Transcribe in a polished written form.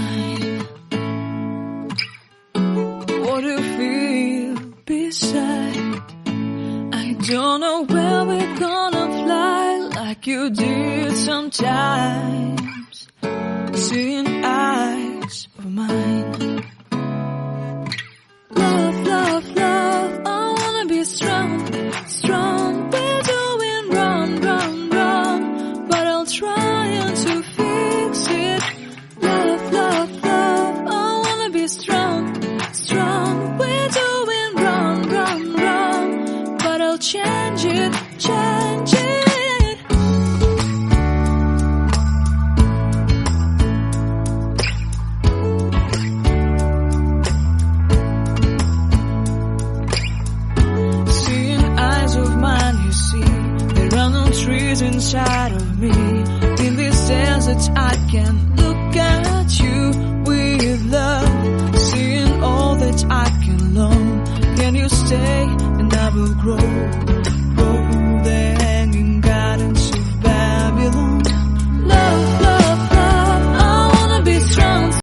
mine. What do you feel beside? I don't know where we're gonna fly like you did sometimes. Seeing eyes of mine. Love, love, love, I wanna be strong, strong. We're doing wrong, wrong, wrong, but I'll try to fix it. Love, love, love, I wanna be strong, strong. We're doing wrong, wrong, wrong, but I'll change it, change it. Trees inside of me. In this desert I can